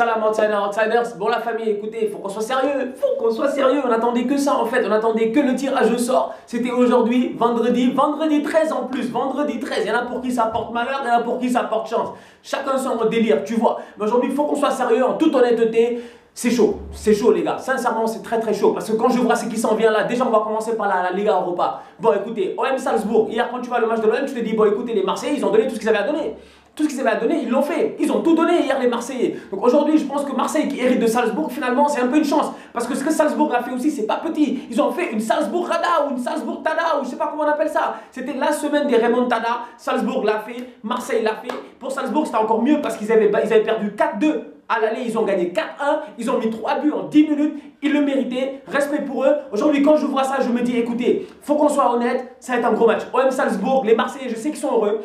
Salam Outsiders. Bon la famille, écoutez, il faut qu'on soit sérieux. On attendait que ça en fait. On attendait que le tirage au sort. C'était aujourd'hui, vendredi 13 en plus. Vendredi 13. Il y en a pour qui ça porte malheur, il y en a pour qui ça porte chance. Chacun son délire, tu vois. Mais aujourd'hui, il faut qu'on soit sérieux en toute honnêteté. C'est chaud les gars, sincèrement c'est très chaud parce que quand je vois ce qui s'en vient là, déjà on va commencer par la Liga Europa. Bon écoutez, OM Salzbourg, hier quand tu vois le match de l'OM, tu te dis bon écoutez les Marseillais ils ont donné tout ce qu'ils avaient à donner. Tout ce qu'ils avaient à donner, ils l'ont fait. Ils ont tout donné hier les Marseillais. Donc aujourd'hui je pense que Marseille qui hérite de Salzbourg finalement c'est un peu une chance. Parce que ce que Salzbourg a fait aussi c'est pas petit. Ils ont fait une Salzbourg Rada ou une Salzbourg Tada ou je sais pas comment on appelle ça. C'était la semaine des remontada. Salzbourg l'a fait, Marseille l'a fait. Pour Salzbourg c'était encore mieux parce qu'ils avaient perdu 4-2. À l'aller, ils ont gagné 4-1, ils ont mis 3 buts en 10 minutes, ils le méritaient, respect pour eux. Aujourd'hui, quand je vois ça, je me dis, écoutez, faut qu'on soit honnête, ça va être un gros match. OM Salzbourg, les Marseillais, je sais qu'ils sont heureux,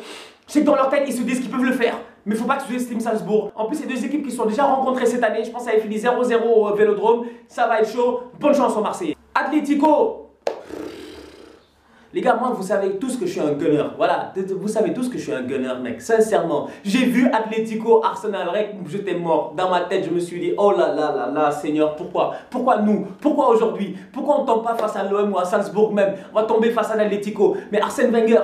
je sais que dans leur tête, ils se disent qu'ils peuvent le faire, mais il ne faut pas que tu sous-estimes Salzbourg. En plus, c'est deux équipes qui se sont déjà rencontrées cette année, je pense que ça avait fini 0-0 au Vélodrome, ça va être chaud, bonne chance aux Marseillais. Atlético. Les gars, moi, vous savez tous que je suis un gunner. Voilà, vous savez tous que je suis un gunner, mec. Sincèrement, j'ai vu Atlético, Arsenal, j'étais mort. Dans ma tête, je me suis dit, oh là là là là, Seigneur, pourquoi? Pourquoi nous? Pourquoi aujourd'hui? Pourquoi on ne tombe pas face à l'OM ou à Salzbourg même? On va tomber face à l'Atlético. Mais Arsène Wenger,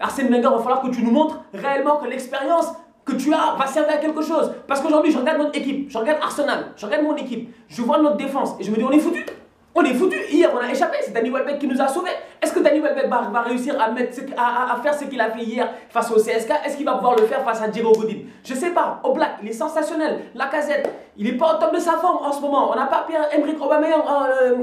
il va falloir que tu nous montres réellement que l'expérience que tu as va servir à quelque chose. Parce qu'aujourd'hui, je regarde notre équipe, je regarde Arsenal, je regarde mon équipe, je vois notre défense et je me dis, on est foutu. On est foutu. Hier, on a échappé. C'est Danny Welbeck qui nous a sauvés. Est-ce que Danny Welbeck va réussir à faire ce qu'il a fait hier face au CSK? Est-ce qu'il va pouvoir le faire face à Diego Godin? Je ne sais pas. Oblak, il est sensationnel. Lacazette, il n'est pas au top de sa forme en ce moment. On n'a pas Pierre-Emerick Aubameyang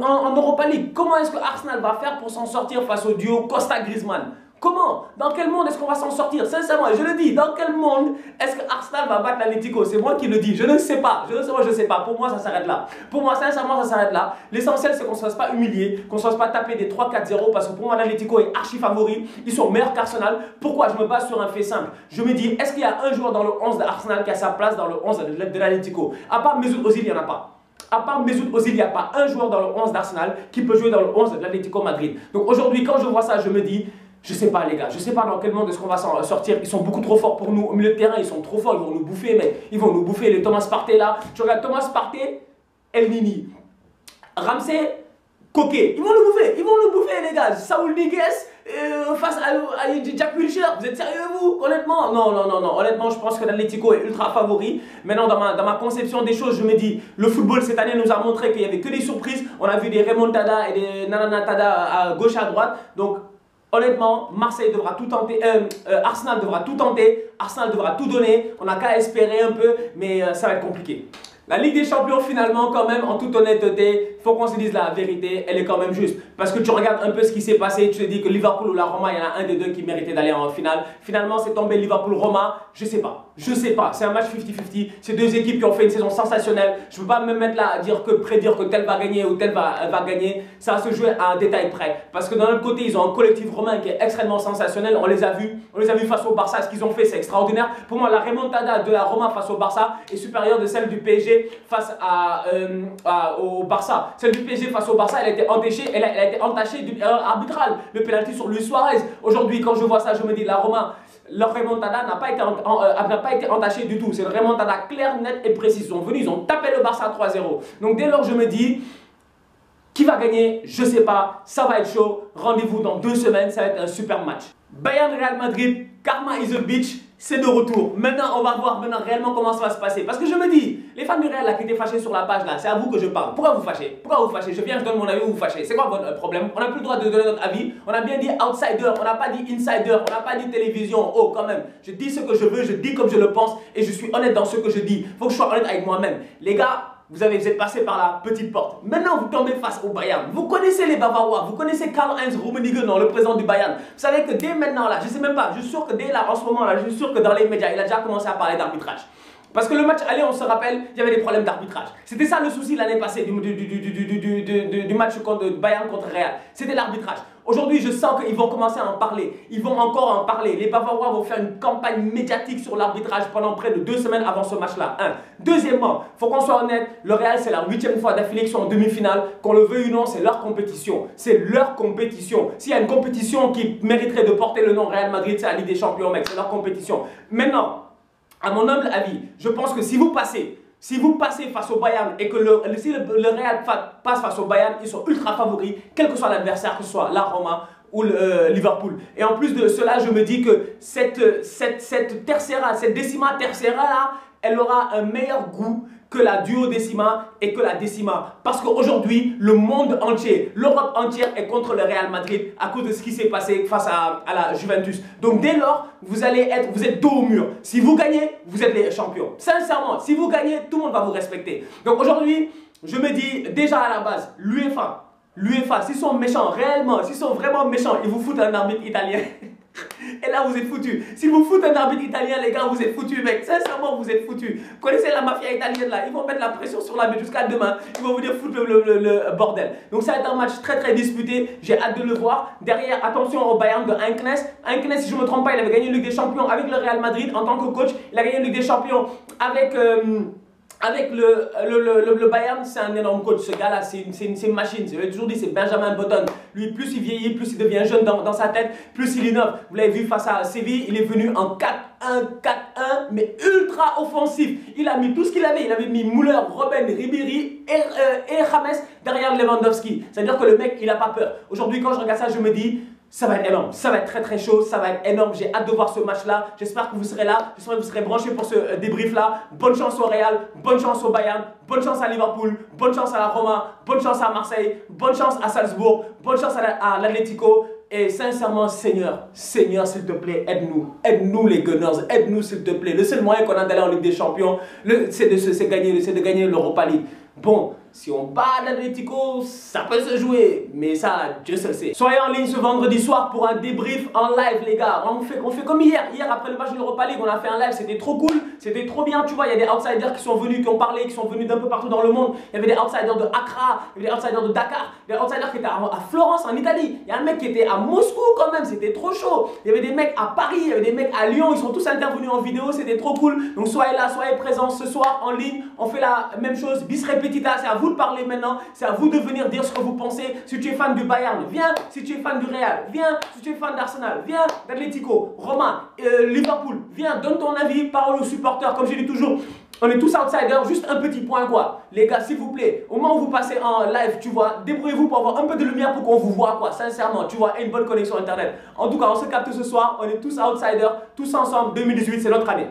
en Europa League. Comment est-ce que Arsenal va faire pour s'en sortir face au duo Costa-Griezmann? Comment? Dans quel monde est-ce qu'on va s'en sortir? Sincèrement, je le dis, dans quel monde est-ce que Arsenal va battre l'Atlético? C'est moi qui le dis, je ne sais pas. Je ne sais pas. Pour moi, ça s'arrête là. Pour moi, sincèrement, ça s'arrête là. L'essentiel, c'est qu'on ne se fasse pas humilier, qu'on ne se fasse pas taper des 3-4-0 parce que pour moi, l'Atlético est archi favori. Ils sont meilleurs qu'Arsenal. Pourquoi? Je me base sur un fait simple. Je me dis, est-ce qu'il y a un joueur dans le 11 d'Arsenal qui a sa place dans le 11 de l'Atlético? À part Mesut Ozil, il n'y en a pas. À part Mesut Ozil, il n'y a pas un joueur dans le 11 d'Arsenal qui peut jouer dans le 11 de l'Atlético Madrid. Donc aujourd'hui, quand je vois ça, je me dis, je sais pas les gars, je sais pas dans quel monde est-ce qu'on va s'en sortir. Ils sont beaucoup trop forts pour nous. Au milieu de terrain, ils sont trop forts, ils vont nous bouffer, mec. Ils vont nous bouffer. Les Thomas Partey là. Tu regardes Thomas Partey, El Nini, Ramsey, Koké. Ils vont nous bouffer les gars. Saúl Ñíguez face à Jack Wilshere. Vous êtes sérieux vous? Honnêtement, non. Honnêtement, je pense que l'Atlético est ultra favori. Maintenant, dans ma conception des choses, je me dis, le football cette année nous a montré qu'il y avait que des surprises. On a vu des remontada et des nananatada à gauche à droite. Donc honnêtement, Marseille devra tout tenter, Arsenal devra tout tenter, Arsenal devra tout donner, on n'a qu'à espérer un peu, mais ça va être compliqué. La Ligue des Champions finalement quand même, en toute honnêteté, il faut qu'on se dise la vérité, elle est quand même juste. Parce que tu regardes un peu ce qui s'est passé, tu te dis que Liverpool ou la Roma, il y en a un des deux qui méritait d'aller en finale. Finalement, c'est tombé Liverpool-Roma, je sais pas. C'est un match 50-50, c'est deux équipes qui ont fait une saison sensationnelle. Je ne peux pas me mettre là à prédire que tel va gagner ou tel va gagner. Ça va se jouer à un détail près. Parce que d'un autre côté, ils ont un collectif romain qui est extrêmement sensationnel. On les a vus face au Barça. Ce qu'ils ont fait, c'est extraordinaire. Pour moi, la remontada de la Roma face au Barça est supérieure de celle du PSG face au Barça. Celle du PSG face au Barça, elle a été entachée d'une erreur arbitrale. Le penalty sur Luis Suarez. Aujourd'hui, quand je vois ça, je me dis la Roma, leur remontada n'a pas été entachée du tout. C'est une remontada claire, nette et précise. Ils sont venus, ils ont tapé le Barça 3-0. Donc dès lors, je me dis, qui va gagner? Je ne sais pas. Ça va être chaud. Rendez-vous dans 2 semaines. Ça va être un super match. Bayern Real Madrid, Karma is a bitch. C'est de retour. Maintenant, on va voir réellement comment ça va se passer. Parce que je me dis, les fans du Real là, qui étaient fâchés sur la page là, c'est à vous que je parle. Pourquoi vous fâchez? Pourquoi vous fâchez? Je viens, je donne mon avis, vous vous fâchez. C'est quoi votre problème? On n'a plus le droit de donner notre avis. On a bien dit outsider, on n'a pas dit insider, on n'a pas dit télévision. Oh, quand même. Je dis ce que je veux, je dis comme je le pense et je suis honnête dans ce que je dis. Faut que je sois honnête avec moi-même. Les gars, vous êtes passé par la petite porte. Maintenant, vous tombez face au Bayern. Vous connaissez les Bavarois. Vous connaissez Karl-Heinz Rummenigge, le président du Bayern. Vous savez que dès maintenant, là, je ne sais même pas, je suis sûr que dès là, en ce moment, là, je suis sûr que dans les médias, il a déjà commencé à parler d'arbitrage. Parce que le match aller, on se rappelle, il y avait des problèmes d'arbitrage. C'était ça le souci l'année passée du match contre Bayern contre Real. C'était l'arbitrage. Aujourd'hui, je sens qu'ils vont commencer à en parler. Ils vont encore en parler. Les Bavarois vont faire une campagne médiatique sur l'arbitrage pendant près de 2 semaines avant ce match-là. Deuxièmement, il faut qu'on soit honnête, le Real, c'est la 8e fois d'affilée qu'ils sont en demi-finale. Qu'on le veuille ou non, c'est leur compétition. C'est leur compétition. S'il y a une compétition qui mériterait de porter le nom Real Madrid, c'est la Ligue des Champions, mec. C'est leur compétition. Maintenant, à mon humble avis, je pense que si vous passez Si vous passez face au Bayern et que si le Real passe face au Bayern, ils sont ultra favoris, quel que soit l'adversaire, que ce soit la Roma ou le Liverpool. Et en plus de cela, je me dis que cette décima tercera là, elle aura un meilleur goût que la duodécima et que la décima. Parce qu'aujourd'hui, le monde entier, l'Europe entière est contre le Real Madrid à cause de ce qui s'est passé face à la Juventus. Donc dès lors, vous êtes dos au mur. Si vous gagnez, vous êtes les champions. Sincèrement, si vous gagnez, tout le monde va vous respecter. Donc aujourd'hui, je me dis déjà à la base, l'UEFA, s'ils sont méchants, réellement, s'ils sont vraiment méchants, ils vous foutent un arbitre italien. Et là, vous êtes foutus. Si vous foutez un arbitre italien, les gars, vous êtes foutus, mec. Sincèrement, vous êtes foutus. Vous connaissez la mafia italienne, là. Ils vont mettre la pression sur l'arbitre jusqu'à demain. Ils vont vous dire foutre le bordel. Donc, ça va être un match très, très disputé. J'ai hâte de le voir. Derrière, attention au Bayern de Henknes. Henknes, si je ne me trompe pas, il avait gagné une Ligue des Champions avec le Real Madrid en tant que coach. Il a gagné une Ligue des Champions avec le Bayern. C'est un énorme coach. Ce gars-là, c'est une machine. Je l'ai toujours dit, c'est Benjamin Button. Lui, plus il vieillit, plus il devient jeune dans sa tête, plus il innove. Vous l'avez vu face à Séville, il est venu en 4-1, 4-1, mais ultra offensif. Il a mis tout ce qu'il avait. Il avait mis Müller, Robben, Ribéry et James derrière Lewandowski. C'est-à-dire que le mec, il n'a pas peur. Aujourd'hui, quand je regarde ça, je me dis, ça va être énorme, ça va être très très chaud, ça va être énorme. J'ai hâte de voir ce match-là. J'espère que vous serez là, j'espère que vous serez branchés pour ce débrief-là. Bonne chance au Real, bonne chance au Bayern, bonne chance à Liverpool, bonne chance à la Roma, bonne chance à Marseille, bonne chance à Salzbourg, bonne chance à l'Atlético. Et sincèrement, Seigneur, s'il te plaît, aide-nous. Aide-nous les Gunners, aide-nous s'il te plaît. Le seul moyen qu'on a d'aller en Ligue des Champions, c'est de gagner l'Europa League. Bon, si on bat l'Atlético, ça peut se jouer, mais ça, Dieu seul sait. Soyez en ligne ce vendredi soir pour un débrief en live, les gars. On fait comme hier. Hier, après le match de l'Europa League, on a fait un live, c'était trop cool, c'était trop bien, tu vois. Il y a des outsiders qui sont venus, qui ont parlé, qui sont venus d'un peu partout dans le monde. Il y avait des outsiders de Accra, il y avait des outsiders de Dakar, des outsiders qui étaient à Florence, en Italie. Il y a un mec qui était à Moscou quand même, c'était trop chaud. Il y avait des mecs à Paris, il y avait des mecs à Lyon, ils sont tous intervenus en vidéo, c'était trop cool. Donc soyez là, soyez présents ce soir en ligne. On fait la même chose, bis repetita, c'est à vous de parler maintenant. C'est à vous de venir dire ce que vous pensez. Si tu es fan du Bayern, viens. Si tu es fan du Real, viens. Si tu es fan d'Arsenal, viens. D'Atlético, Roma, Liverpool, viens. Donne ton avis, parole aux supporters. Comme je dis toujours, on est tous outsiders. Juste un petit point quoi. Les gars, s'il vous plaît, au moment où vous passez en live, tu vois, débrouillez-vous pour avoir un peu de lumière pour qu'on vous voit quoi. Sincèrement, tu vois, et une bonne connexion internet. En tout cas, on se capte ce soir. On est tous outsiders, tous ensemble. 2018, c'est notre année.